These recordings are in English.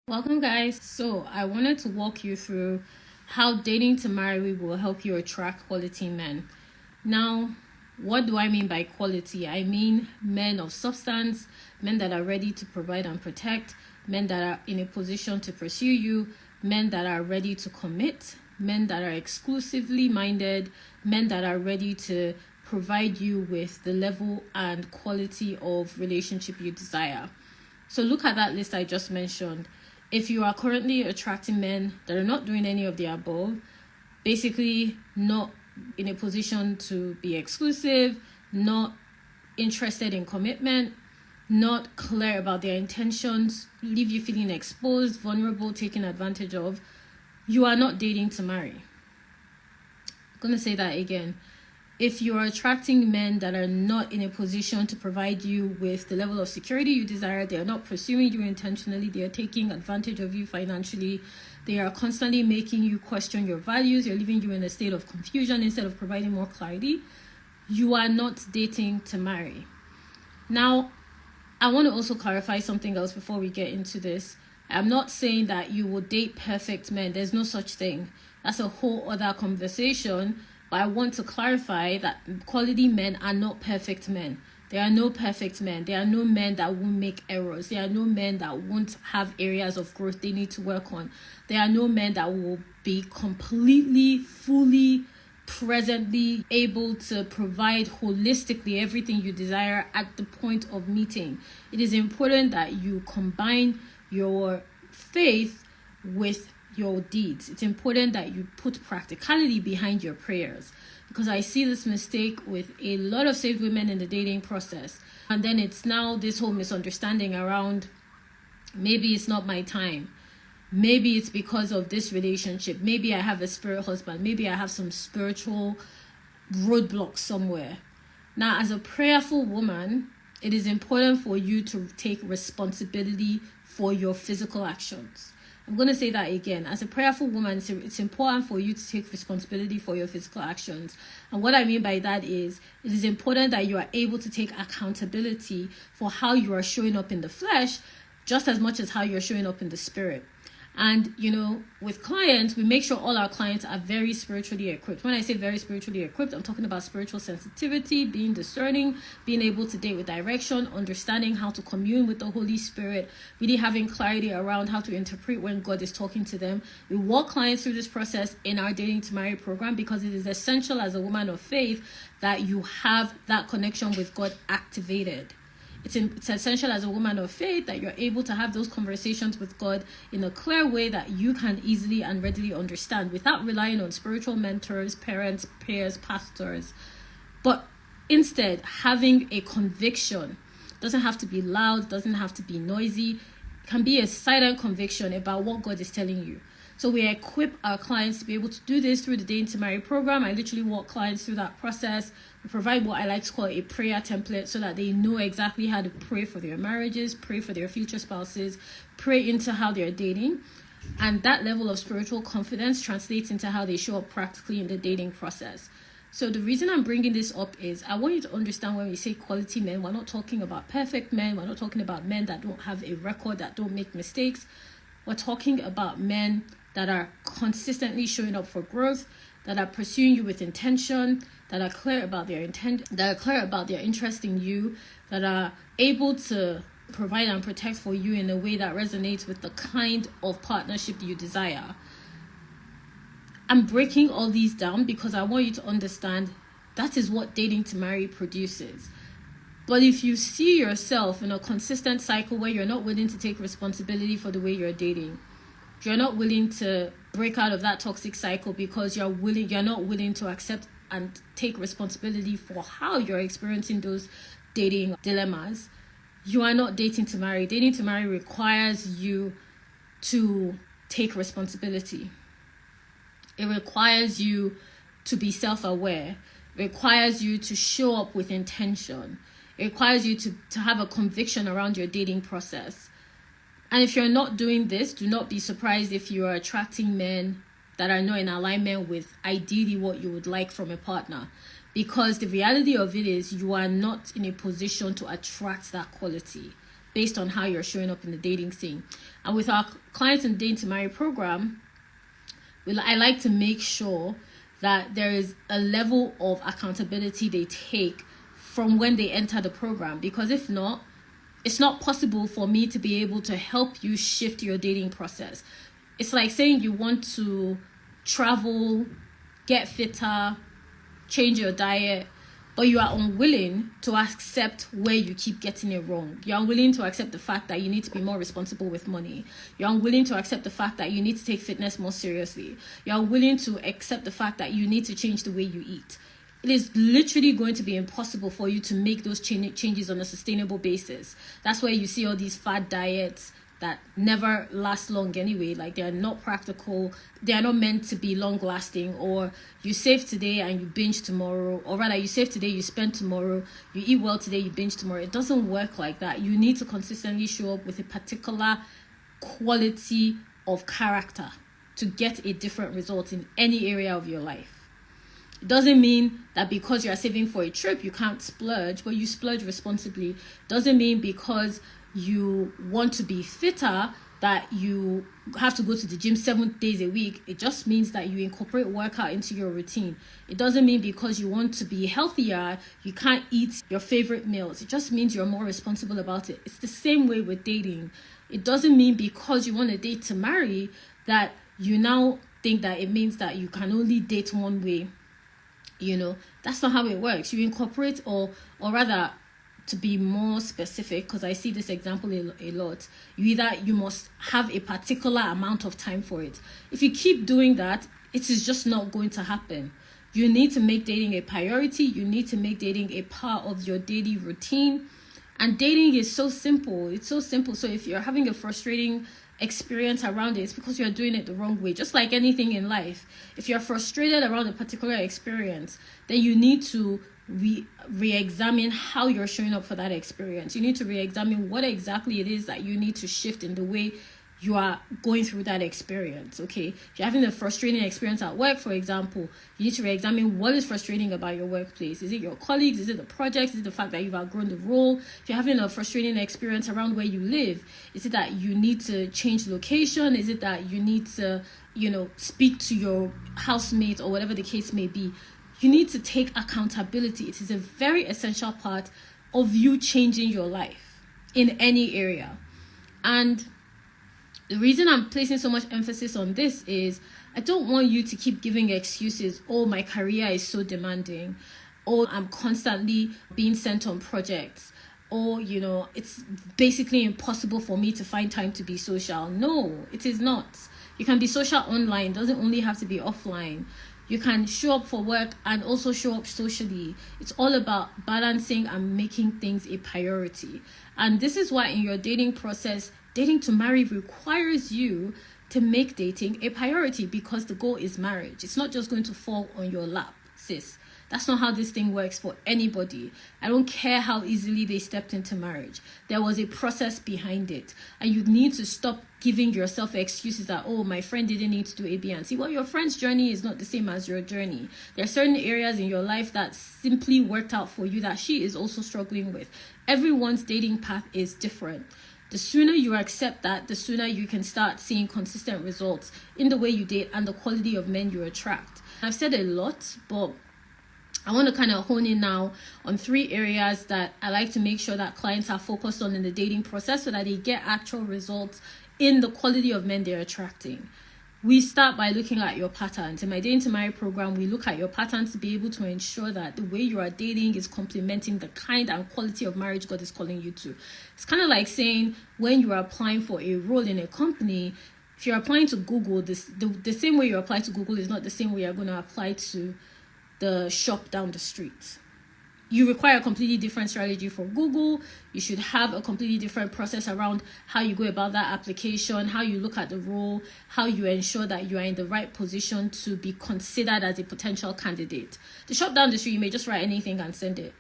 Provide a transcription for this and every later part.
Welcome, guys. So, I wanted to walk you through how dating to marry will help you attract quality men. Now, what do I mean by quality? I mean men of substance, men that are ready to provide and protect, men that are in a position to pursue you, men that are ready to commit, men that are exclusively minded, men that are ready to provide you with the level and quality of relationship you desire. So look at that list I just mentioned. If you are currently attracting men that are not doing any of the above, basically not in a position to be exclusive, not interested in commitment, not clear about their intentions, leave you feeling exposed, vulnerable, taken advantage of, you are not dating to marry. I'm going to say that again. If you are attracting men that are not in a position to provide you with the level of security you desire, they are not pursuing you intentionally, they are taking advantage of you financially, they are constantly making you question your values, they're leaving you in a state of confusion instead of providing more clarity, you are not dating to marry. Now, I want to also clarify something else before we get into this. I'm not saying that you will date perfect men. There's no such thing. That's a whole other conversation. But I want to clarify that quality men are not perfect men. There are no perfect men. There are no men that won't make errors. There are no men that won't have areas of growth they need to work on. There are no men that will be completely, fully, presently able to provide holistically everything you desire at the point of meeting. It is important that you combine your faith with your deeds. It's important that you put practicality behind your prayers, because I see this mistake with a lot of saved women in the dating process. And then it's now this whole misunderstanding around maybe it's not my time. Maybe it's because of this relationship. Maybe I have a spirit husband. Maybe I have some spiritual roadblock somewhere. Now, as a prayerful woman, it is important for you to take responsibility for your physical actions. I'm going to say that again. As a prayerful woman, it's important for you to take responsibility for your physical actions. And what I mean by that is, it is important that you are able to take accountability for how you are showing up in the flesh, just as much as how you're showing up in the spirit. And, with clients, we make sure all our clients are very spiritually equipped. When I say very spiritually equipped, I'm talking about spiritual sensitivity, being discerning, being able to date with direction, understanding how to commune with the Holy Spirit, really having clarity around how to interpret when God is talking to them. We walk clients through this process in our Dating to Marry program, because it is essential as a woman of faith that you have that connection with God activated. It's essential as a woman of faith that you're able to have those conversations with God in a clear way that you can easily and readily understand without relying on spiritual mentors, parents, peers, pastors. But instead, having a conviction. Doesn't have to be loud, doesn't have to be noisy. It can be a silent conviction about what God is telling you. So we equip our clients to be able to do this through the Dating to Marry program. I literally walk clients through that process. We provide what I like to call a prayer template, so that they know exactly how to pray for their marriages, pray for their future spouses, pray into how they're dating. And that level of spiritual confidence translates into how they show up practically in the dating process. So the reason I'm bringing this up is I want you to understand, when we say quality men, we're not talking about perfect men. We're not talking about men that don't have a record, that don't make mistakes. We're talking about men that are consistently showing up for growth, that are pursuing you with intention, that are clear about their intent, that are clear about their interest in you, that are able to provide and protect for you in a way that resonates with the kind of partnership you desire. I'm breaking all these down because I want you to understand that is what Dating to Marry produces. But if you see yourself in a consistent cycle where you're not willing to take responsibility for the way you're dating, you're not willing to break out of that toxic cycle because you're not willing to accept and take responsibility for how you're experiencing those dating dilemmas, you are not dating to marry. Dating to marry requires you to take responsibility. It requires you to be self-aware. It requires you to show up with intention. It requires you to have a conviction around your dating process. And if you're not doing this, do not be surprised if you are attracting men that are not in alignment with ideally what you would like from a partner. Because the reality of it is, you are not in a position to attract that quality. based on how you're showing up in the dating scene. And with our clients in Dating to Marry program, I like to make sure that there is a level of accountability they take from when they enter the program, because if not, it's not possible for me to be able to help you shift your dating process. It's like saying you want to travel, get fitter, change your diet, but you are unwilling to accept where you keep getting it wrong. You're unwilling to accept the fact that you need to be more responsible with money. You're unwilling to accept the fact that you need to take fitness more seriously. You're unwilling to accept the fact that you need to change the way you eat. It is literally going to be impossible for you to make those changes on a sustainable basis. That's why you see all these fad diets that never last long anyway. Like, they are not practical. They are not meant to be long lasting. Or you save today and you binge tomorrow. Or rather, you save today, you spend tomorrow. You eat well today, you binge tomorrow. It doesn't work like that. You need to consistently show up with a particular quality of character to get a different result in any area of your life. It doesn't mean that because you're saving for a trip, you can't splurge, but you splurge responsibly. It doesn't mean because you want to be fitter that you have to go to the gym 7 days a week. It just means that you incorporate workout into your routine. It doesn't mean because you want to be healthier, you can't eat your favorite meals. It just means you're more responsible about it. It's the same way with dating. It doesn't mean because you want to date to marry that you now think that it means that you can only date one way. You know, that's not how it works. You incorporate, or rather, to be more specific, because I see this example a lot, you must have a particular amount of time for it. If you keep doing that, it is just not going to happen. You need to make dating a priority. You need to make dating a part of your daily routine. And dating is so simple. It's so simple. So if you're having a frustrating experience around it, it's because you're doing it the wrong way. Just like anything in life, if you're frustrated around a particular experience, then you need to re-examine how you're showing up for that experience. You need to re-examine what exactly it is that you need to shift in the way you are going through that experience. Okay, if you're having a frustrating experience at work, for example, you need to re-examine what is frustrating about your workplace. Is it your colleagues? Is it the projects? Is it the fact that you've outgrown the role? If you're having a frustrating experience around where you live, is it that you need to change location? Is it that you need to, speak to your housemate, or whatever the case may be? You need to take accountability. It is a very essential part of you changing your life in any area. And the reason I'm placing so much emphasis on this is I don't want you to keep giving excuses. Oh, my career is so demanding. Oh, I'm constantly being sent on projects. Or, it's basically impossible for me to find time to be social. No, it is not. You can be social online. It doesn't only have to be offline. You can show up for work and also show up socially. It's all about balancing and making things a priority. And this is why in your dating process, dating to marry requires you to make dating a priority, because the goal is marriage. It's not just going to fall on your lap, sis. That's not how this thing works for anybody. I don't care how easily they stepped into marriage. There was a process behind it. And you need to stop giving yourself excuses that, oh, my friend didn't need to do A, B, and C. Well, your friend's journey is not the same as your journey. There are certain areas in your life that simply worked out for you that she is also struggling with. Everyone's dating path is different. The sooner you accept that, the sooner you can start seeing consistent results in the way you date and the quality of men you attract. I've said a lot, but I want to kind of hone in now on 3 areas that I like to make sure that clients are focused on in the dating process so that they get actual results in the quality of men they're attracting. We start by looking at your patterns. In my Dating to Marry program, we look at your patterns to be able to ensure that the way you are dating is complementing the kind and quality of marriage God is calling you to. It's kind of like saying when you are applying for a role in a company, if you're applying to Google, the same way you apply to Google is not the same way you're going to apply to the shop down the street. You require a completely different strategy for Google. You should have a completely different process around how you go about that application, how you look at the role, how you ensure that you are in the right position to be considered as a potential candidate. The shop down the street, you may just write anything and send it.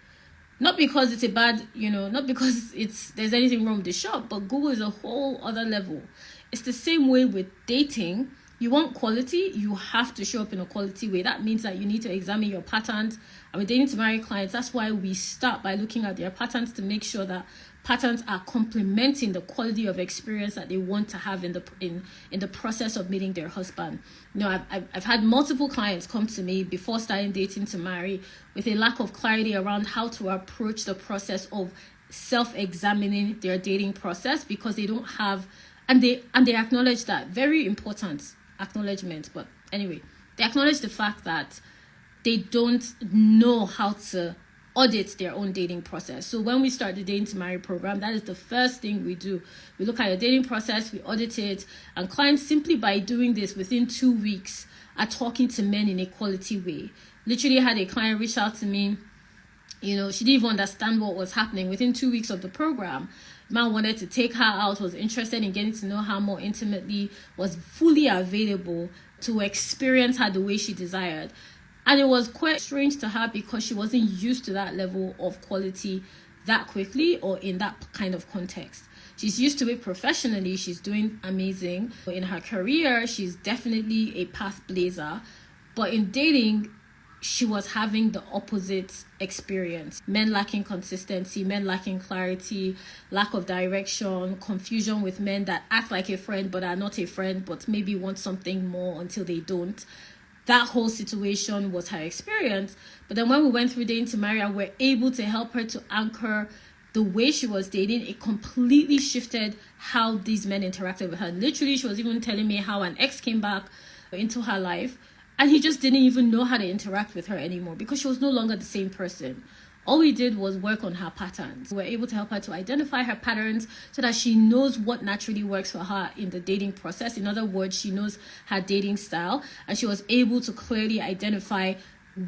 Not because it's a bad, not because there's anything wrong with the shop, but Google is a whole other level. It's the same way with dating. You want quality, you have to show up in a quality way. That means that you need to examine your patterns. And with Dating to Marry clients, that's why we start by looking at their patterns to make sure that patterns are complementing the quality of experience that they want to have in the process of meeting their husband. I've had multiple clients come to me before starting dating to marry with a lack of clarity around how to approach the process of self-examining their dating process, because they don't have, and they acknowledge that, very important acknowledgement, but anyway, they acknowledge the fact that they don't know how to audit their own dating process. So when we start the Dating to Marry program, that is the first thing we do. We look at your dating process, we audit it, and clients, simply by doing this within 2 weeks, are talking to men in a quality way. Literally had a client reach out to me, she didn't even understand what was happening. Within 2 weeks of the program, man wanted to take her out, was interested in getting to know her more intimately, was fully available to experience her the way she desired. And it was quite strange to her because she wasn't used to that level of quality that quickly or in that kind of context. She's used to it professionally. She's doing amazing. In her career, she's definitely a path blazer. But in dating, she was having the opposite experience. Men lacking consistency, men lacking clarity, lack of direction, confusion with men that act like a friend but are not a friend, but maybe want something more until they don't. That whole situation was her experience. But then when we went through Dating to Marry, we were able to help her to anchor the way she was dating. It completely shifted how these men interacted with her. Literally, she was even telling me how an ex came back into her life and he just didn't even know how to interact with her anymore because she was no longer the same person. All we did was work on her patterns. We were able to help her to identify her patterns so that she knows what naturally works for her in the dating process. In other words, she knows her dating style, and she was able to clearly identify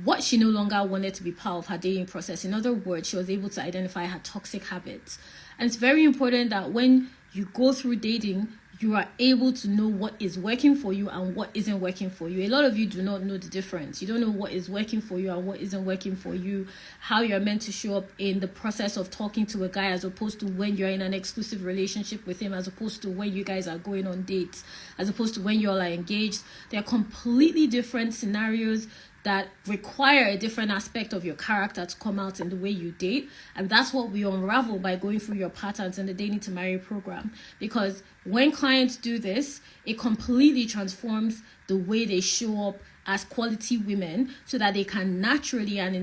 what she no longer wanted to be part of her dating process. In other words, she was able to identify her toxic habits. And it's very important that when you go through dating, you are able to know what is working for you and what isn't working for you. A lot of you do not know the difference. You don't know what is working for you and what isn't working for you, how you're meant to show up in the process of talking to a guy as opposed to when you're in an exclusive relationship with him, as opposed to when you guys are going on dates, as opposed to when you all are engaged. They're completely different scenarios that require a different aspect of your character to come out in the way you date. And that's what we unravel by going through your patterns in the Dating to Marry program. Because when clients do this, it completely transforms the way they show up as quality women so that they can naturally and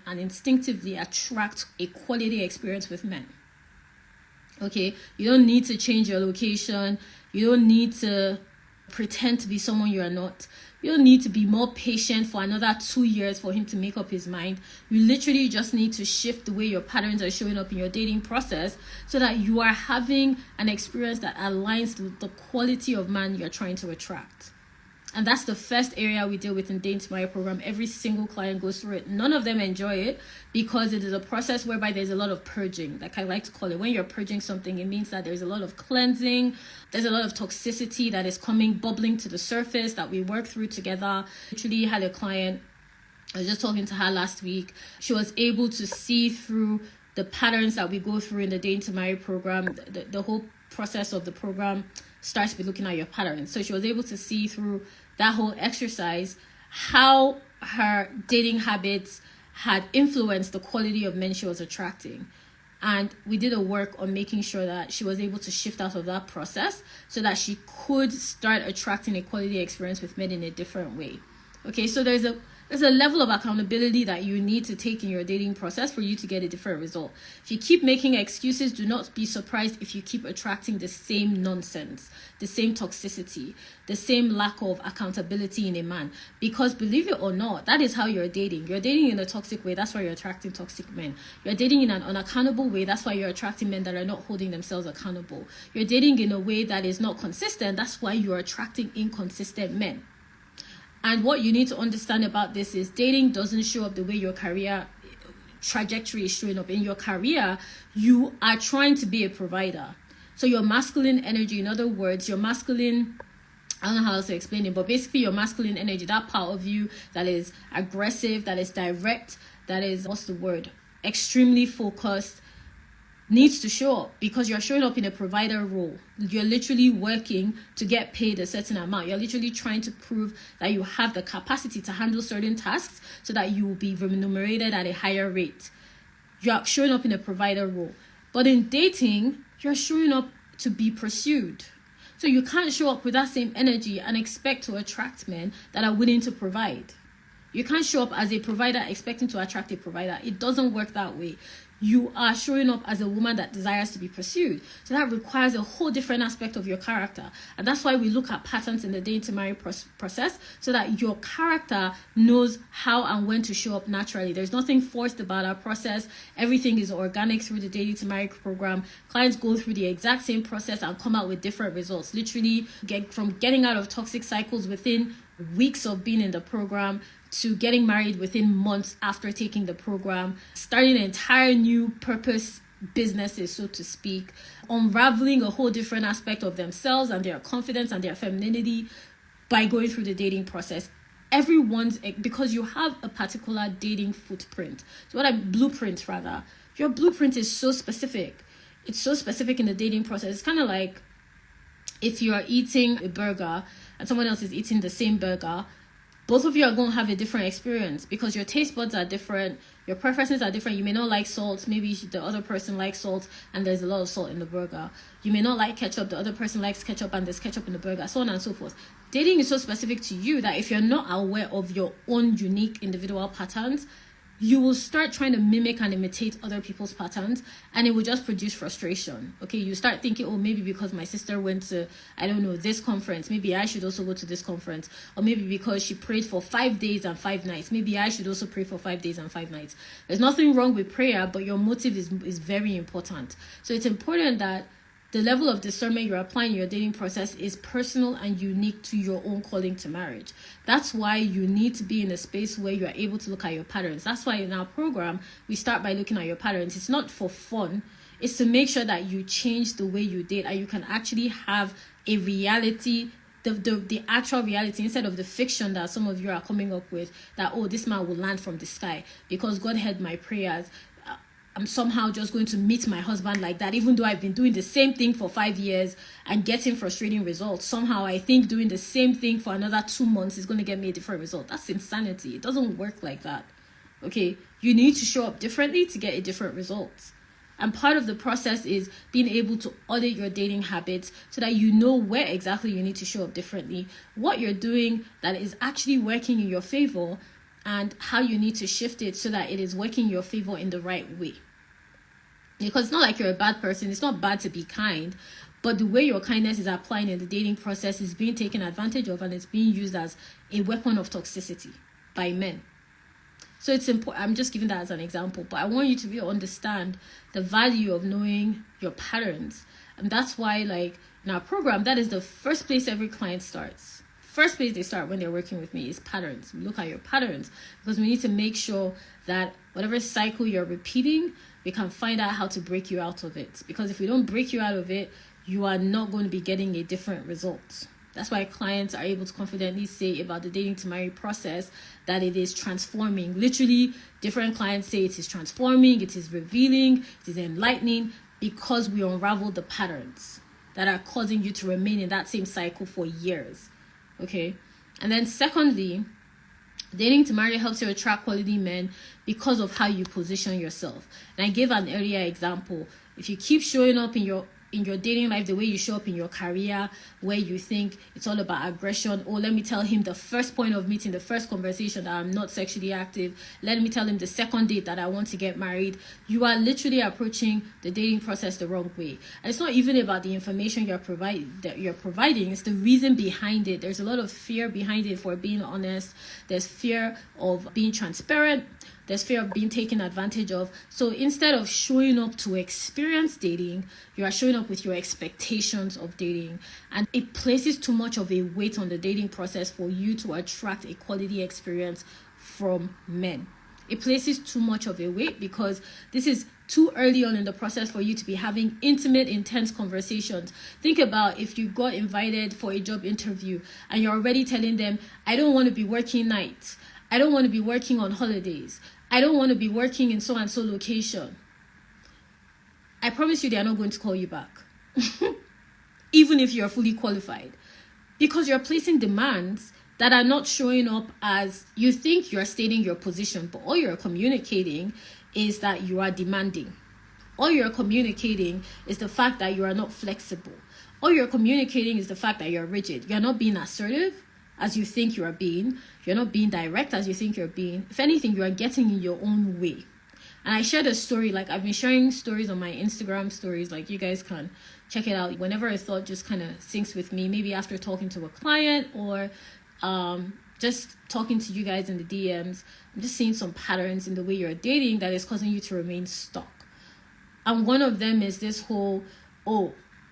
instinctively attract a quality experience with men. Okay, you don't need to change your location. You don't need to pretend to be someone you are not. You don't need to be more patient for another 2 years for him to make up his mind. You literally just need to shift the way your patterns are showing up in your dating process so that you are having an experience that aligns with the quality of man you're trying to attract. And that's the first area we deal with in Dating to Marry program. Every single client goes through it. None of them enjoy it because it is a process whereby there's a lot of purging, like I like to call it. When you're purging something, it means that there's a lot of cleansing. There's a lot of toxicity that is bubbling to the surface that we work through together. Literally had a client, I was just talking to her last week. She was able to see through the patterns that we go through in the Dating to Marry program. The whole process of the program starts with looking at your patterns. So she was able to see through that whole exercise how her dating habits had influenced the quality of men she was attracting. And we did a work on making sure that she was able to shift out of that process so that she could start attracting a quality experience with men in a different way. Okay, so there's a level of accountability that you need to take in your dating process for you to get a different result. If you keep making excuses, do not be surprised if you keep attracting the same nonsense, the same toxicity, the same lack of accountability in a man. Because believe it or not, that is how you're dating. You're dating in a toxic way. That's why you're attracting toxic men. You're dating in an unaccountable way. That's why you're attracting men that are not holding themselves accountable. You're dating in a way that is not consistent. That's why you're attracting inconsistent men. And what you need to understand about this is dating doesn't show up the way your career trajectory is showing up. In your career, you are trying to be a provider. So your masculine energy, in other words, your masculine, I don't know how else to explain it, but basically your masculine energy, that part of you that is aggressive, that is direct, that is, extremely focused, needs to show up because you're showing up in a provider role. You're literally working to get paid a certain amount. You're literally trying to prove that you have the capacity to handle certain tasks so that you will be remunerated at a higher rate. You're showing up in a provider role. But in dating, you're showing up to be pursued. So you can't show up with that same energy and expect to attract men that are willing to provide. You can't show up as a provider expecting to attract a provider. It doesn't work that way. You are showing up as a woman that desires to be pursued. So that requires a whole different aspect of your character. And that's why we look at patterns in the dating to marry process, so that your character knows how and when to show up naturally. There's nothing forced about our process. Everything is organic through the dating to marry program. Clients go through the exact same process and come out with different results. Literally from getting out of toxic cycles within weeks of being in the program, to getting married within months after taking the program, starting an entire new purpose businesses, so to speak, unraveling a whole different aspect of themselves and their confidence and their femininity by going through the dating process. Because you have a particular dating footprint. So blueprint rather. Your blueprint is so specific. It's so specific in the dating process. It's kind of like if you are eating a burger and someone else is eating the same burger, both of you are going to have a different experience because your taste buds are different, your preferences are different. You may not like salt, maybe the other person likes salt and there's a lot of salt in the burger. You may not like ketchup, the other person likes ketchup and there's ketchup in the burger, so on and so forth. Dating is so specific to you that if you're not aware of your own unique individual patterns, you will start trying to mimic and imitate other people's patterns, and it will just produce frustration. Okay, you start thinking, oh, maybe because my sister went to, I don't know, this conference, maybe I should also go to this conference. Or maybe because she prayed for 5 days and 5 nights, maybe I should also pray for 5 days and 5 nights. There's nothing wrong with prayer, but your motive is very important. So it's important that the level of discernment you're applying in your dating process is personal and unique to your own calling to marriage. That's why you need to be in a space where you are able to look at your patterns. That's why in our program, we start by looking at your patterns. It's not for fun. It's to make sure that you change the way you date and you can actually have a reality, the actual reality, instead of the fiction that some of you are coming up with, that, oh, this man will land from the sky because God heard my prayers. I'm somehow just going to meet my husband like that, even though I've been doing the same thing for 5 years and getting frustrating results. Somehow I think doing the same thing for another 2 months is going to get me a different result. That's insanity. It doesn't work like that. Okay, you need to show up differently to get a different result. And part of the process is being able to audit your dating habits so that you know where exactly you need to show up differently, what you're doing that is actually working in your favor, and how you need to shift it so that it is working in your favor in the right way. Because it's not like you're a bad person. It's not bad to be kind, but the way your kindness is applying in the dating process is being taken advantage of, and it's being used as a weapon of toxicity by men. So it's important. I'm just giving that as an example, but I want you to really understand the value of knowing your patterns. And that's why, like, in our program, that is the first place every client starts. First place they start when they're working with me is patterns. We look at your patterns because we need to make sure that whatever cycle you're repeating, we can find out how to break you out of it. Because if we don't break you out of it, you are not going to be getting a different result. That's why clients are able to confidently say about the dating to marry process that it is transforming. Literally, different clients say it is transforming, it is revealing, it is enlightening, because we unravel the patterns that are causing you to remain in that same cycle for years. Okay, and then secondly, dating to marry helps you attract quality men because of how you position yourself. And I gave an earlier example. If you keep showing up in your dating life the way you show up in your career, where you think it's all about aggression, or let me tell him the first point of meeting, the first conversation, that I'm not sexually active, let me tell him the second date that I want to get married, you are literally approaching the dating process the wrong way. And it's not even about the information you're providing, it's the reason behind it. There's a lot of fear behind it, for being honest. There's fear of being transparent. There's fear of being taken advantage of. So instead of showing up to experience dating, you are showing up with your expectations of dating. And it places too much of a weight on the dating process for you to attract a quality experience from men. It places too much of a weight because this is too early on in the process for you to be having intimate, intense conversations. Think about if you got invited for a job interview and you're already telling them, I don't want to be working nights. I don't want to be working on holidays. I don't want to be working in so and so location. I promise you they are not going to call you back. Even if you're fully qualified. Because you're placing demands that are not showing up as you think you're stating your position, but all you're communicating is that you are demanding. All you're communicating is the fact that you are not flexible. All you're communicating is the fact that you're rigid. You're not being assertive as you think you are being. You're not being direct as you think you're being. If anything, you are getting in your own way. And I shared a story, like I've been sharing stories on my Instagram stories, like you guys can check it out whenever a thought just kind of sinks with me, maybe after talking to a client or just talking to you guys in the DMs. I'm just seeing some patterns in the way you're dating that is causing you to remain stuck. And one of them is this whole,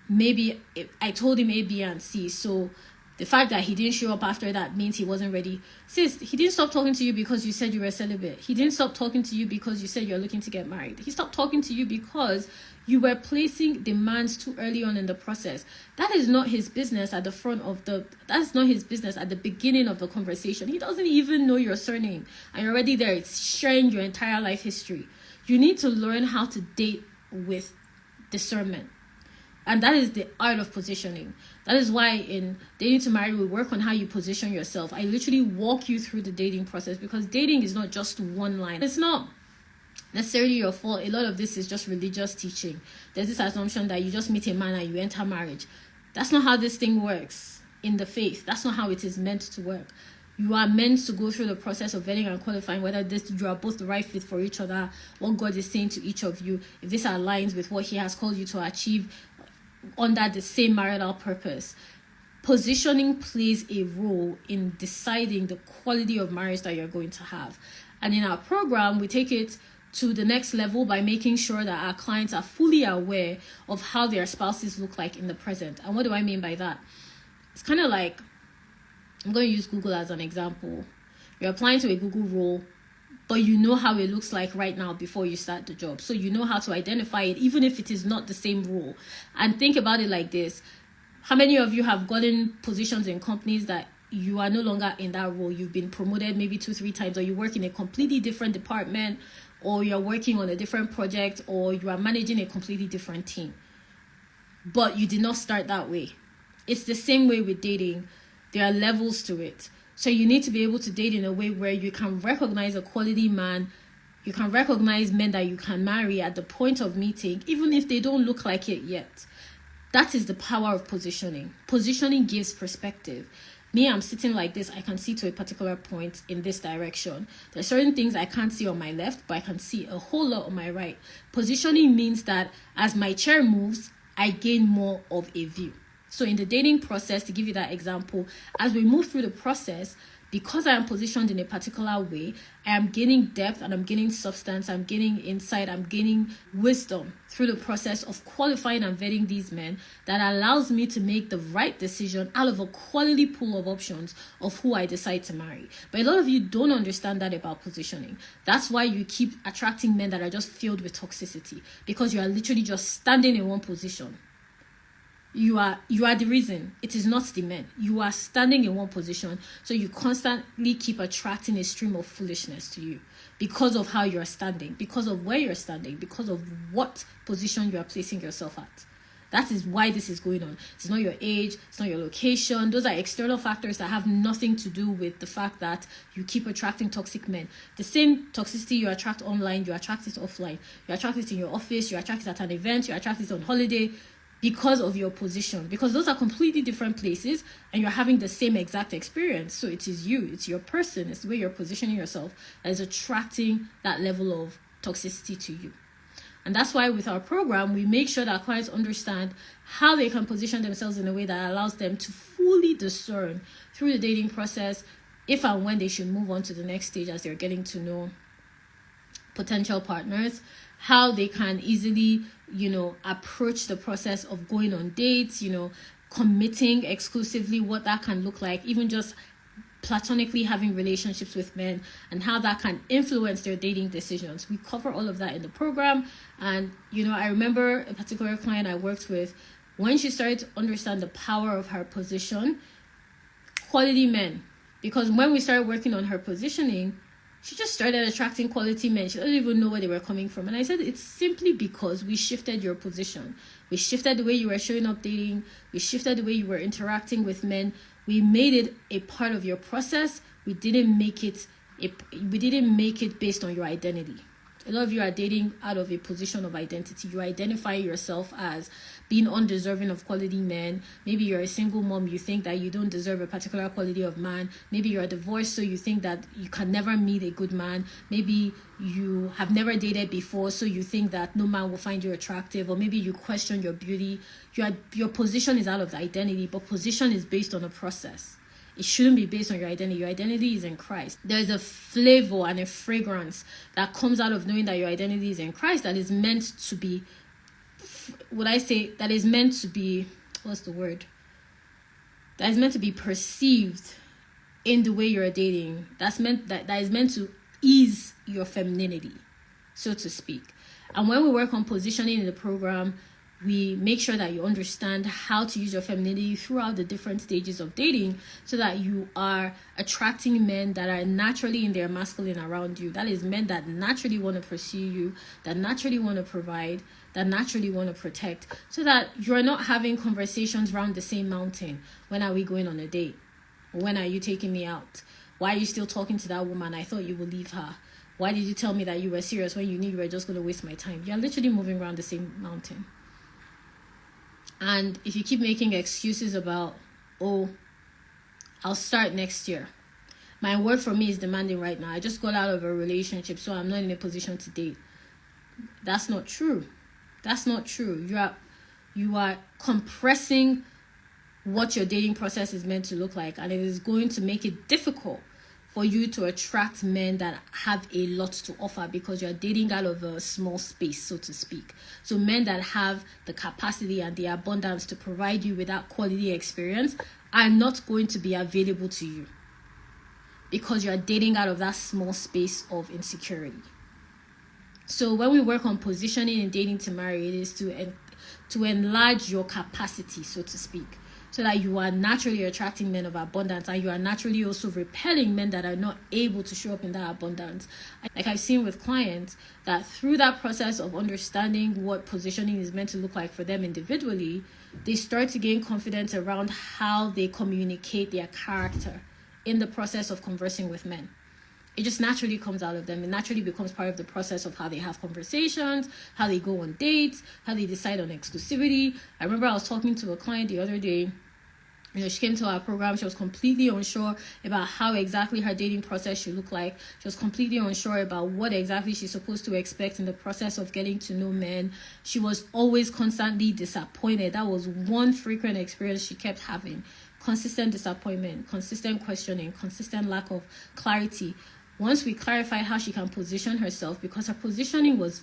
maybe I told him A, B, and C, so the fact that he didn't show up after that means he wasn't ready. Sis, he didn't stop talking to you because you said you were celibate. He didn't stop talking to you because you said you're looking to get married. He stopped talking to you because you were placing demands too early on in the process. That is not his business at the that's not his business at the beginning of the conversation. He doesn't even know your surname. And you're already there. It's sharing your entire life history. You need to learn how to date with discernment. And that is the art of positioning. That is why in Dating to Marry, we work on how you position yourself. I literally walk you through the dating process because dating is not just one line. It's not necessarily your fault. A lot of this is just religious teaching. There's this assumption that you just meet a man and you enter marriage. That's not how this thing works in the faith. That's not how it is meant to work. You are meant to go through the process of vetting and qualifying whether you are both the right fit for each other, what God is saying to each of you, if this aligns with what He has called you to achieve under the same marital purpose. Positioning plays a role in deciding the quality of marriage that you're going to have. And in our program, we take it to the next level by making sure that our clients are fully aware of how their spouses look like in the present. And what do I mean by that? It's kind of like, I'm going to use Google as an example. You're applying to a Google role, but you know how it looks like right now before you start the job. So you know how to identify it, even if it is not the same role. And think about it like this. How many of you have gotten positions in companies that you are no longer in that role? You've been promoted maybe 2-3 times, or you work in a completely different department, or you're working on a different project, or you are managing a completely different team. But you did not start that way. It's the same way with dating. There are levels to it. So you need to be able to date in a way where you can recognize a quality man. You can recognize men that you can marry at the point of meeting, even if they don't look like it yet. That is the power of positioning. Positioning gives perspective. Me, I'm sitting like this. I can see to a particular point in this direction. There are certain things I can't see on my left, but I can see a whole lot on my right. Positioning means that as my chair moves, I gain more of a view. So in the dating process, to give you that example, as we move through the process, because I am positioned in a particular way, I am gaining depth and I'm gaining substance, I'm gaining insight, I'm gaining wisdom through the process of qualifying and vetting these men that allows me to make the right decision out of a quality pool of options of who I decide to marry. But a lot of you don't understand that about positioning. That's why you keep attracting men that are just filled with toxicity, because you are literally just standing in one position. You are the reason. It is not the men. You are standing in one position, so you constantly keep attracting a stream of foolishness to you because of how you are standing, because of where you're standing, because of what position you are placing yourself at. That is why this is going on. It's not your age, it's not your location. Those are external factors that have nothing to do with the fact that you keep attracting toxic men. The same toxicity you attract online, you attract it offline. You attract it in your office, you attract it at an event, you attract it on holiday, because of your position, because those are completely different places and you're having the same exact experience. So it is you, it's your person, it's the way you're positioning yourself that is attracting that level of toxicity to you. And that's why with our program, we make sure that clients understand how they can position themselves in a way that allows them to fully discern through the dating process if and when they should move on to the next stage as they're getting to know potential partners, how they can easily, approach the process of going on dates, committing exclusively, what that can look like, even just platonically having relationships with men and how that can influence their dating decisions. We cover all of that in the program. And, I remember a particular client I worked with, when she started to understand the power of her position, quality men, because when we started working on her positioning, she just started attracting quality men. She doesn't even know where they were coming from. And I said, it's simply because we shifted your position. We shifted the way you were showing up dating. We shifted the way you were interacting with men. We made it a part of your process. We didn't make it based on your identity. A lot of you are dating out of a position of identity. You identify yourself as being undeserving of quality men. Maybe you're a single mom, you think that you don't deserve a particular quality of man. Maybe you're divorced, so you think that you can never meet a good man. Maybe you have never dated before, so you think that no man will find you attractive. Or maybe you question your beauty. Your position is out of the identity, but position is based on a process. It shouldn't be based on your identity. Your identity is in Christ. There's a flavor and a fragrance that comes out of knowing that your identity is in Christ that is meant to be, that is meant to be, what's the word? That is meant to be perceived in the way you're dating. That is meant to ease your femininity, so to speak. And when we work on positioning in the program, we make sure that you understand how to use your femininity throughout the different stages of dating so that you are attracting men that are naturally in their masculine around you. That is men that naturally want to pursue you, that naturally want to provide, that naturally want to protect, so that you're not having conversations around the same mountain. When are we going on a date? When are you taking me out? Why are you still talking to that woman? I thought you would leave her. Why did you tell me that you were serious when you knew you were just going to waste my time? You're literally moving around the same mountain. And if you keep making excuses about, oh, I'll start next year. My work for me is demanding right now. I just got out of a relationship, so I'm not in a position to date. That's not true. That's not true. You are compressing what your dating process is meant to look like, and it is going to make it difficult for you to attract men that have a lot to offer because you're dating out of a small space, so to speak. So men that have the capacity and the abundance to provide you with that quality experience are not going to be available to you because you're dating out of that small space of insecurity. So when we work on positioning and dating to marry, it is to enlarge your capacity, so to speak, so that you are naturally attracting men of abundance and you are naturally also repelling men that are not able to show up in that abundance. Like I've seen with clients that through that process of understanding what positioning is meant to look like for them individually, they start to gain confidence around how they communicate their character in the process of conversing with men. It just naturally comes out of them. It naturally becomes part of the process of how they have conversations, how they go on dates, how they decide on exclusivity. I remember I was talking to a client the other day. She came to our program. She was completely unsure about how exactly her dating process should look like. She was completely unsure about what exactly she's supposed to expect in the process of getting to know men. She was always constantly disappointed. That was one frequent experience she kept having. Consistent disappointment, consistent questioning, consistent lack of clarity. Once we clarified how she can position herself, because her positioning was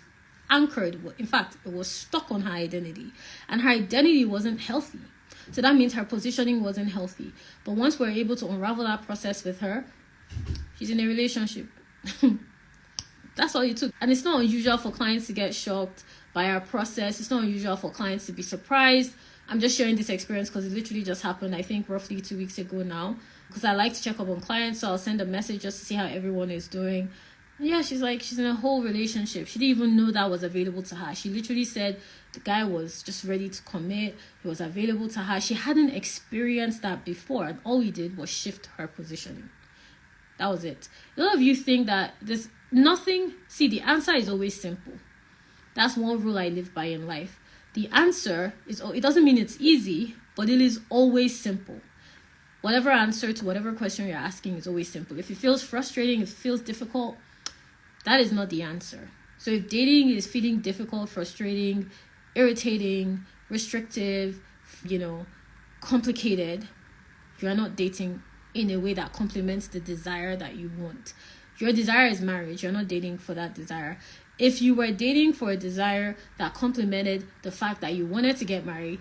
anchored, in fact, it was stuck on her identity, and her identity wasn't healthy. So that means her positioning wasn't healthy. But once we're able to unravel that process with her, she's in a relationship. That's all it took. And it's not unusual for clients to get shocked by our process. It's not unusual for clients to be surprised. I'm just sharing this experience because it literally just happened, I think, roughly 2 weeks ago now. Because I like to check up on clients, so I'll send a message just to see how everyone is doing. And yeah, she's in a whole relationship. She didn't even know that was available to her. She literally said the guy was just ready to commit. He was available to her. She hadn't experienced that before, and all we did was shift her positioning. That was it. A lot of you think that there's nothing. See, the answer is always simple. That's one rule I live by in life. The answer is, it doesn't mean it's easy, but it is always simple. Whatever answer to whatever question you're asking is always simple. If it feels frustrating, if it feels difficult, that is not the answer. So if dating is feeling difficult, frustrating, irritating, restrictive, complicated, you are not dating in a way that complements the desire that you want. Your desire is marriage. You're not dating for that desire. If you were dating for a desire that complemented the fact that you wanted to get married,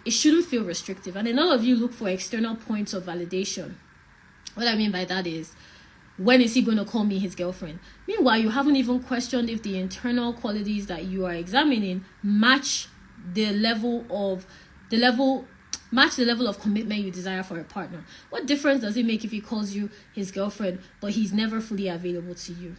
it shouldn't feel restrictive. And a lot of you look for external points of validation. What I mean by that is, when is he going to call me his girlfriend? Meanwhile, you haven't even questioned if the internal qualities that you are examining match the level of commitment you desire for a partner. What difference does it make if he calls you his girlfriend, but he's never fully available to you?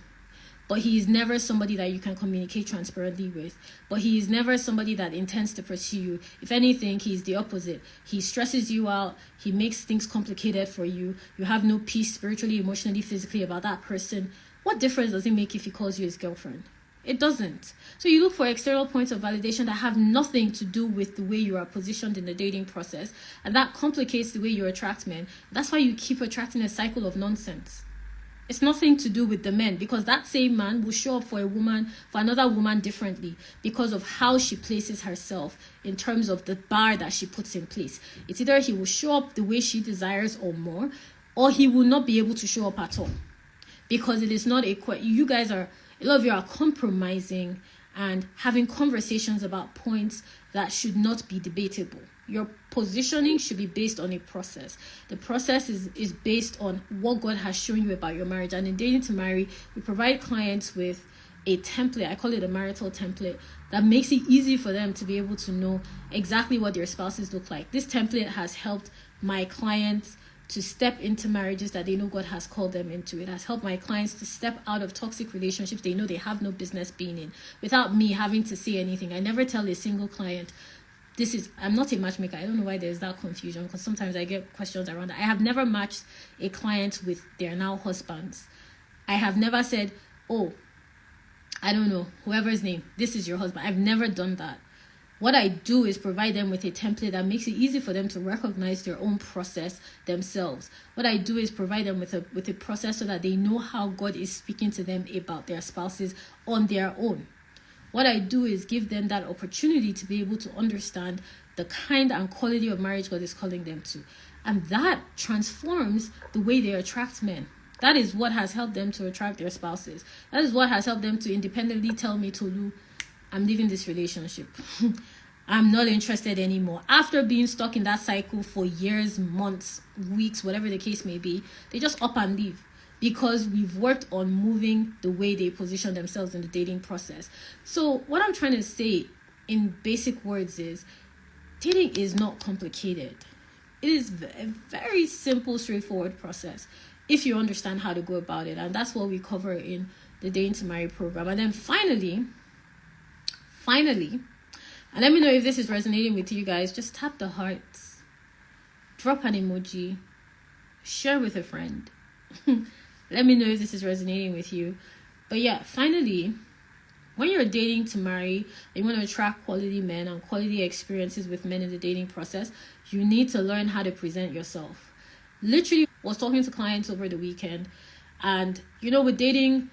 But he is never somebody that you can communicate transparently with. But he is never somebody that intends to pursue you. If anything, he's the opposite. He stresses you out. He makes things complicated for you. You have no peace spiritually, emotionally, physically about that person. What difference does it make if he calls you his girlfriend? It doesn't. So you look for external points of validation that have nothing to do with the way you are positioned in the dating process, and that complicates the way you attract men. That's why you keep attracting a cycle of nonsense. It's nothing to do with the men, because that same man will show up for another woman differently because of how she places herself in terms of the bar that she puts in place. It's either he will show up the way she desires or more, or he will not be able to show up at all. Because it is not a lot of you are compromising and having conversations about points that should not be debatable. Your positioning should be based on a process. The process is based on what God has shown you about your marriage. And in Dating to Marry, we provide clients with a template. I call it a marital template that makes it easy for them to be able to know exactly what their spouses look like. This template has helped my clients to step into marriages that they know God has called them into. It has helped my clients to step out of toxic relationships they know they have no business being in without me having to say anything. I never tell a single client, I'm not a matchmaker. I don't know why there's that confusion, because sometimes I get questions around that. I have never matched a client with their now husbands. I have never said, oh, I don't know, whoever's name, this is your husband. I've never done that. What I do is provide them with a template that makes it easy for them to recognize their own process themselves. What I do is provide them with a process so that they know how God is speaking to them about their spouses on their own. What I do is give them that opportunity to be able to understand the kind and quality of marriage God is calling them to. And that transforms the way they attract men. That is what has helped them to attract their spouses. That is what has helped them to independently tell me, Tolu, I'm leaving this relationship. I'm not interested anymore. After being stuck in that cycle for years, months, weeks, whatever the case may be, they just up and leave. Because we've worked on moving the way they position themselves in the dating process. So what I'm trying to say in basic words is, dating is not complicated. It is a very simple, straightforward process if you understand how to go about it. And that's what we cover in the Dating to Marry program. And then finally, and let me know if this is resonating with you guys, just tap the hearts, drop an emoji, share with a friend. Let me know if this is resonating with you. But yeah, finally, when you're dating to marry, you want to attract quality men and quality experiences with men in the dating process, you need to learn how to present yourself. Literally, I was talking to clients over the weekend, and with dating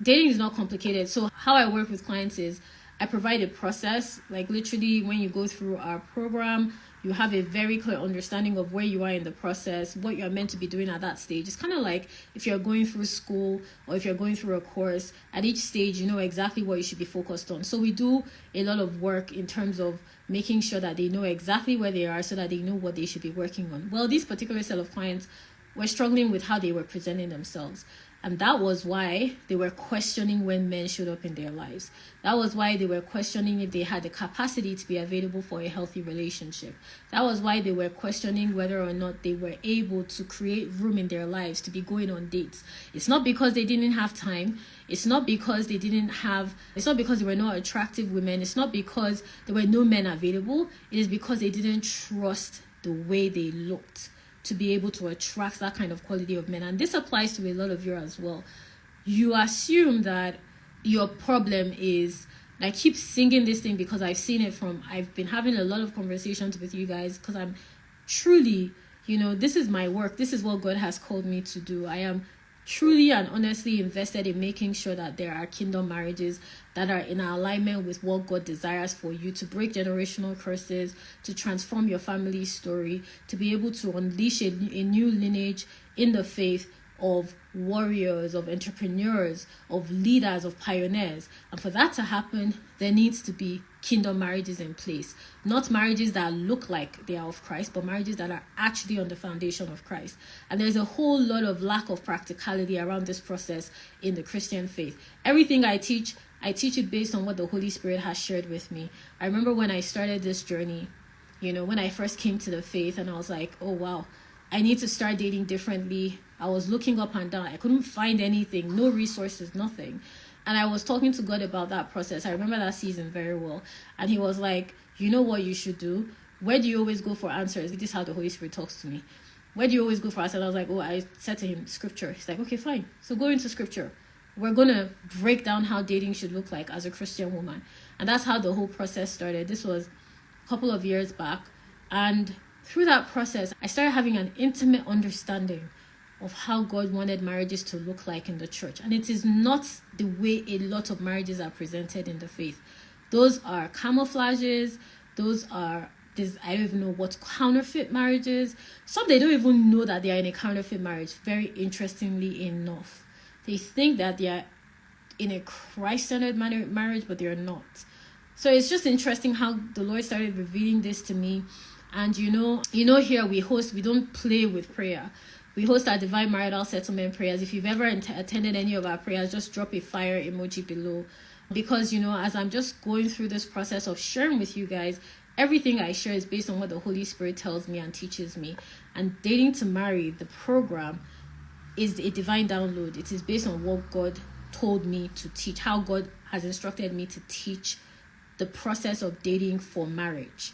is not complicated. So how I work with clients is I provide a process. Like literally, when you go through our program, you have a very clear understanding of where you are in the process, what you're meant to be doing at that stage. It's kind of like if you're going through school or if you're going through a course, at each stage, you know exactly what you should be focused on. So we do a lot of work in terms of making sure that they know exactly where they are so that they know what they should be working on. Well, this particular set of clients were struggling with how they were presenting themselves. And that was why they were questioning when men showed up in their lives. That was why they were questioning if they had the capacity to be available for a healthy relationship. That was why they were questioning whether or not they were able to create room in their lives to be going on dates. It's not because they didn't have time. It's not because they were not attractive women. It's not because there were no men available. It is because they didn't trust the way they looked to be able to attract that kind of quality of men. And this applies to a lot of you as well. You assume that your problem is, and I keep singing this thing because I've been having a lot of conversations with you guys because I'm truly, this is my work. This is what God has called me to do. I am truly and honestly invested in making sure that there are kingdom marriages that are in alignment with what God desires for you, to break generational curses, to transform your family story, to be able to unleash a new lineage in the faith of warriors, of entrepreneurs, of leaders, of pioneers. And for that to happen, there needs to be kingdom marriages in place. Not marriages that look like they are of Christ, but marriages that are actually on the foundation of Christ. And there's a whole lot of lack of practicality around this process in the Christian faith. Everything I teach it based on what the Holy Spirit has shared with me. I remember when I started this journey, when I first came to the faith, and I was like, oh wow, I need to start dating differently. I was looking up and down. I couldn't find anything, no resources, nothing. And I was talking to God about that process. I remember that season very well. And he was like, you know what you should do? Where do you always go for answers? This is how the Holy Spirit talks to me. Where do you always go for answers? I was like, I said to him, scripture. He's like, okay, fine. So go into scripture. we're going to break down how dating should look like as a Christian woman. And that's how the whole process started. This was a couple of years back. And through that process, I started having an intimate understanding of how God wanted marriages to look like in the church. And it is not the way a lot of marriages are presented in the faith. Those are camouflages. Those are, I don't even know what, counterfeit marriages. Some, they don't even know that they are in a counterfeit marriage, very interestingly enough. They think that they are in a Christ-centered marriage, but they are not. So it's just interesting how the Lord started revealing this to me. And you know here we don't play with prayer. We host our Divine Marital Settlement prayers. If you've ever attended any of our prayers, just drop a fire emoji below. Because, as I'm just going through this process of sharing with you guys, everything I share is based on what the Holy Spirit tells me and teaches me. And Dating to Marry, the program, is a divine download. It is based on what God told me to teach, how God has instructed me to teach the process of dating for marriage.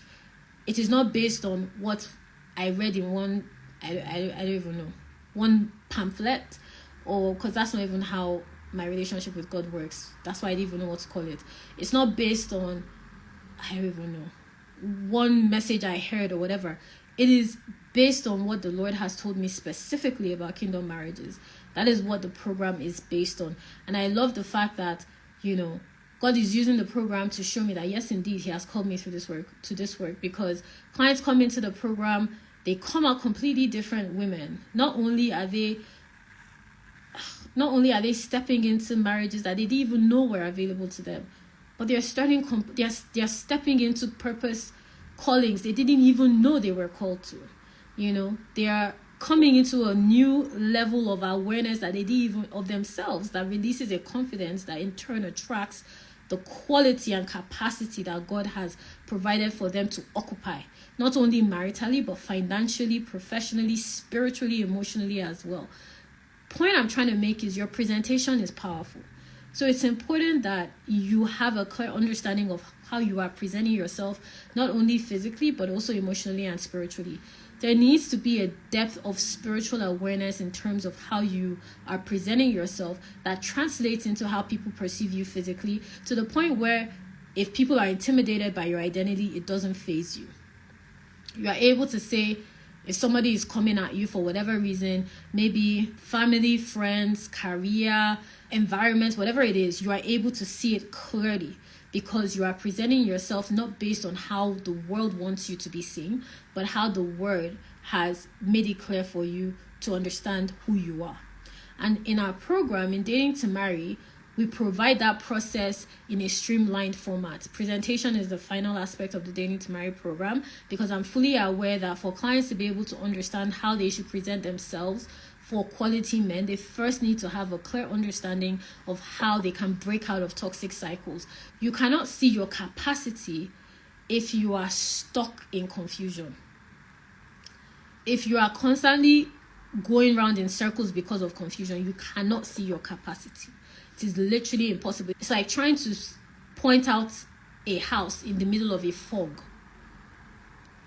It is not based on what I read in one, I don't even know, one pamphlet, or because that's not even how my relationship with God works. That's why I don't even know what to call it. It's not based on, I don't even know, one message I heard or whatever. It is based on what the Lord has told me specifically about kingdom marriages. That is what the program is based on. And I love the fact that, God is using the program to show me that, yes, indeed, he has called me through this work, because clients come into the program, they come out completely different women. Not only are they stepping into marriages that they didn't even know were available to them, but they're stepping into purpose callings they didn't even know they were called to. They are coming into a new level of awareness that they didn't even of themselves, that releases a confidence that in turn attracts the quality and capacity that God has provided for them to occupy, not only maritally, but financially, professionally, spiritually, emotionally as well. Point I'm trying to make is your presentation is powerful. So it's important that you have a clear understanding of how you are presenting yourself, not only physically, but also emotionally and spiritually. There needs to be a depth of spiritual awareness in terms of how you are presenting yourself that translates into how people perceive you physically, to the point where if people are intimidated by your identity, it doesn't faze you. You are able to say, if somebody is coming at you for whatever reason, maybe family, friends, career, environment, whatever it is, you are able to see it clearly, because you are presenting yourself not based on how the world wants you to be seen, but how the word has made it clear for you to understand who you are. And in our program, in Dating to Marry, we provide that process in a streamlined format. Presentation is the final aspect of the Dating to Marry program, because I'm fully aware that for clients to be able to understand how they should present themselves for quality men, they first need to have a clear understanding of how they can break out of toxic cycles. You cannot see your capacity if you are stuck in confusion. If you are constantly going around in circles because of confusion, you cannot see your capacity. It is literally impossible. It's like trying to point out a house in the middle of a fog.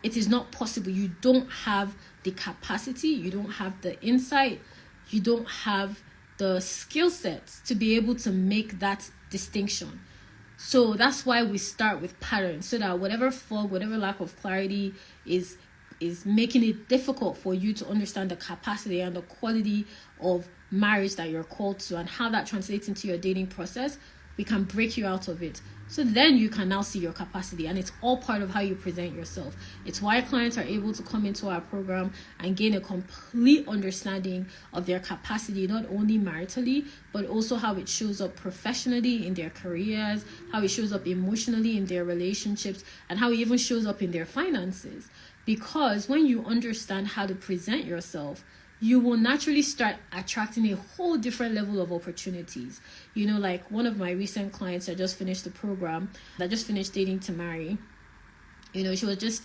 It is not possible. You don't have the capacity, you don't have the insight, you don't have the skill sets to be able to make that distinction. So that's why we start with patterns, so that whatever fog, whatever lack of clarity is making it difficult for you to understand the capacity and the quality of marriage that you're called to, and how that translates into your dating process, we can break you out of it. So then you can now see your capacity, and it's all part of how you present yourself. It's why clients are able to come into our program and gain a complete understanding of their capacity, not only maritally, but also how it shows up professionally in their careers, how it shows up emotionally in their relationships, and how it even shows up in their finances. Because when you understand how to present yourself, you will naturally start attracting a whole different level of opportunities. Like one of my recent clients that just finished the program, that just finished Dating to Marry, she was just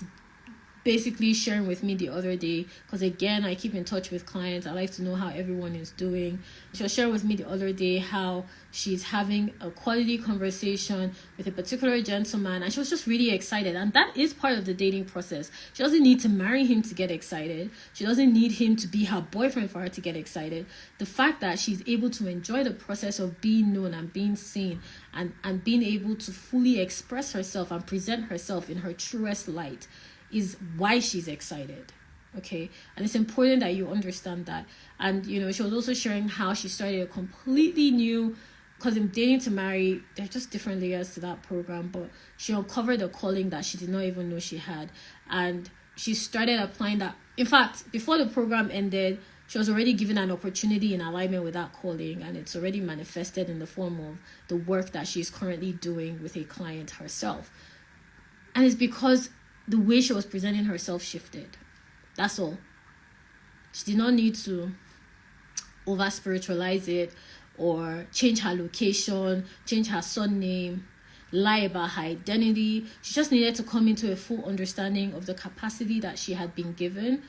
basically sharing with me the other day, because again, I keep in touch with clients. I like to know how everyone is doing. She was sharing with me the other day how she's having a quality conversation with a particular gentleman, and she was just really excited. And that is part of the dating process. She doesn't need to marry him to get excited. She doesn't need him to be her boyfriend for her to get excited. The fact that she's able to enjoy the process of being known and being seen, and being able to fully express herself and present herself in her truest light, is why she's excited. Okay, and it's important that you understand that. And she was also sharing how she started a completely new, because in Dating to Marry, there are just different layers to that program, but she uncovered a calling that she did not even know she had, and she started applying that. In fact, before the program ended, she was already given an opportunity in alignment with that calling, and it's already manifested in the form of the work that she's currently doing with a client herself. And it's because the way she was presenting herself shifted. That's all. She did not need to over spiritualize it or change her location, change her surname, lie about her identity. She just needed to come into a full understanding of the capacity that she had been given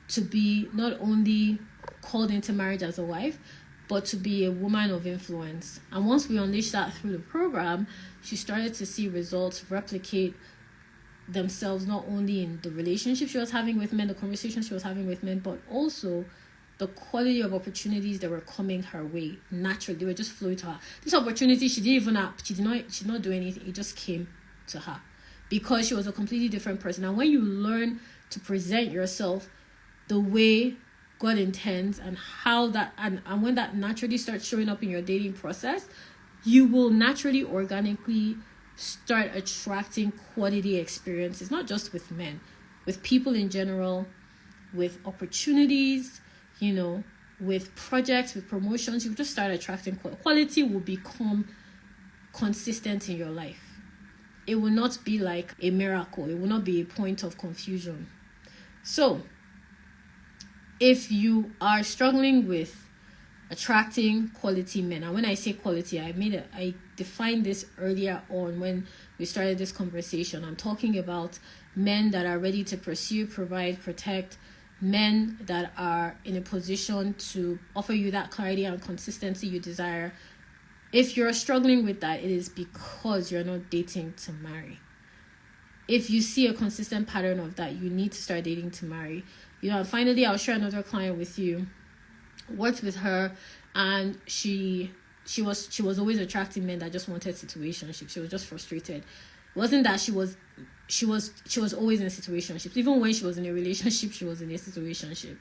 to be not only called into marriage as a wife, but to be a woman of influence. And once we unleashed that through the program, she started to see results replicate themselves, not only in the relationship she was having with men, the conversations she was having with men, but also the quality of opportunities that were coming her way naturally. They were just flowing to her. This opportunity, she did not do anything. It just came to her because she was a completely different person. And when you learn to present yourself the way God intends, and how that, and when that naturally starts showing up in your dating process, you will naturally, organically start attracting quality experiences, not just with men, with people in general, with opportunities, with projects, with promotions. You just start attracting quality. Will become consistent in your life. It will not be like a miracle. It will not be a point of confusion. So if you are struggling with attracting quality men, and when I say quality, I defined this earlier on when we started this conversation. I'm talking about men that are ready to pursue, provide, protect, men that are in a position to offer you that clarity and consistency you desire. If you're struggling with that, it is because you're not dating to marry. If you see a consistent pattern of that, you need to start dating to marry. And finally, I'll share another client with you. Worked with her, and she was always attracting men that just wanted situationships. She was just frustrated. It wasn't that she was always in situationships. Even when she was in a relationship, she was in a situationship.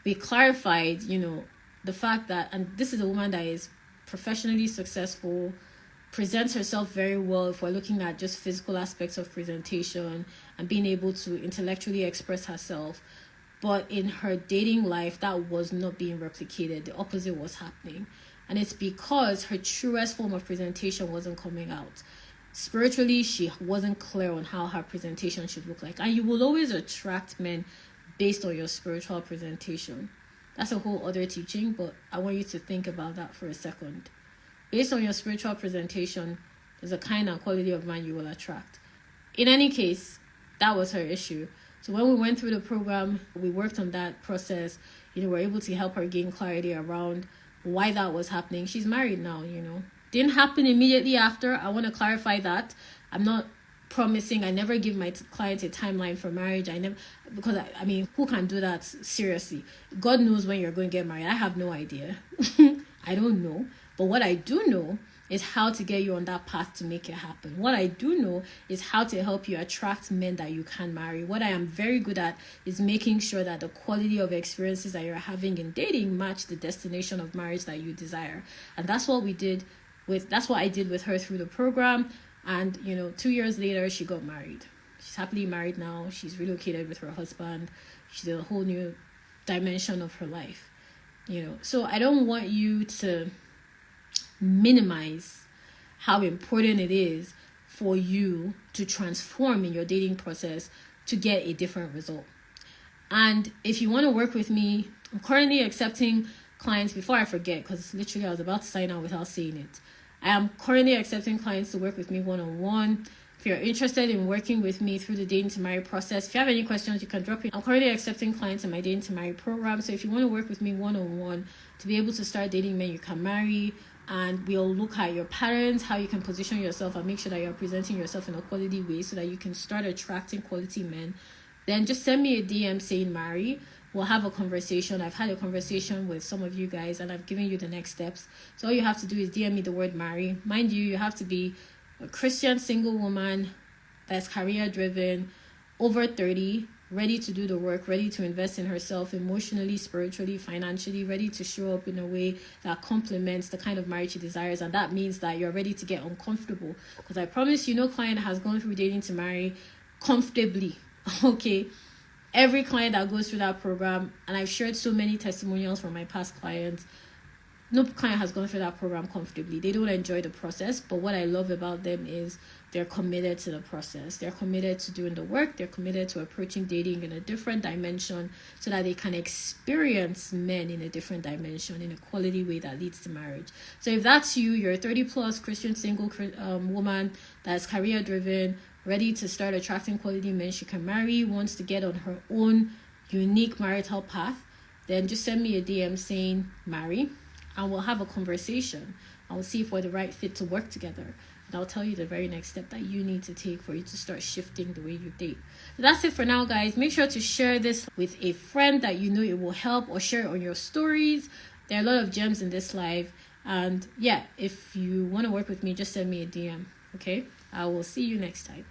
We clarified, the fact that, and this is a woman that is professionally successful, presents herself very well if we're looking at just physical aspects of presentation and being able to intellectually express herself. But in her dating life, that was not being replicated. The opposite was happening. And it's because her truest form of presentation wasn't coming out. Spiritually, she wasn't clear on how her presentation should look like. And you will always attract men based on your spiritual presentation. That's a whole other teaching, but I want you to think about that for a second. Based on your spiritual presentation, there's a kind and quality of man you will attract. In any case, that was her issue. So when we went through the program, we worked on that process. We're able to help her gain clarity around why that was happening. She's married now, Didn't happen immediately after. I want to clarify that. I'm not promising. I never give my clients a timeline for marriage. Because who can do that seriously? God knows when you're going to get married. I have no idea. I don't know. But what I do know is how to get you on that path to make it happen. What I do know is how to help you attract men that you can marry. What I am very good at is making sure that the quality of experiences that you're having in dating match the destination of marriage that you desire. And that's what I did with her through the program. And 2 years later, she got married. She's happily married now. She's relocated with her husband. She's in a whole new dimension of her life. So I don't want you to minimize how important it is for you to transform in your dating process to get a different result. And if you want to work with me, I'm currently accepting clients. Before I forget, because literally I was about to sign out without saying it, I am currently accepting clients to work with me one-on-one. If you're interested in working with me through the Dating to Marry process, if you have any questions, you can drop it. I'm currently accepting clients in my Dating to Marry program. So if you want to work with me one-on-one to be able to start dating men you can marry, and we'll look at your patterns, how you can position yourself and make sure that you're presenting yourself in a quality way so that you can start attracting quality men, then just send me a DM saying marry. We'll have a conversation. I've had a conversation with some of you guys and I've given you the next steps. So all you have to do is DM me the word marry. Mind you, you have to be a Christian single woman that's career driven, over 30, ready to do the work, ready to invest in herself emotionally, spiritually, financially, ready to show up in a way that complements the kind of marriage she desires. And that means that you're ready to get uncomfortable. Because I promise you, no client has gone through Dating to Marry comfortably. Okay. Every client that goes through that program, and I've shared so many testimonials from my past clients, no client has gone through that program comfortably. They don't enjoy the process, but what I love about them is they're committed to the process. They're committed to doing the work. They're committed to approaching dating in a different dimension so that they can experience men in a different dimension, in a quality way that leads to marriage. So if that's you, you're a 30 plus Christian single woman that's career driven, ready to start attracting quality men she can marry, wants to get on her own unique marital path, then just send me a DM saying marry, and we'll have a conversation. I'll see if we're the right fit to work together. And I'll tell you the very next step that you need to take for you to start shifting the way you date. So that's it for now, guys. Make sure to share this with a friend that you know it will help, or share it on your stories. There are a lot of gems in this live. And yeah, if you want to work with me, just send me a DM. Okay? I will see you next time.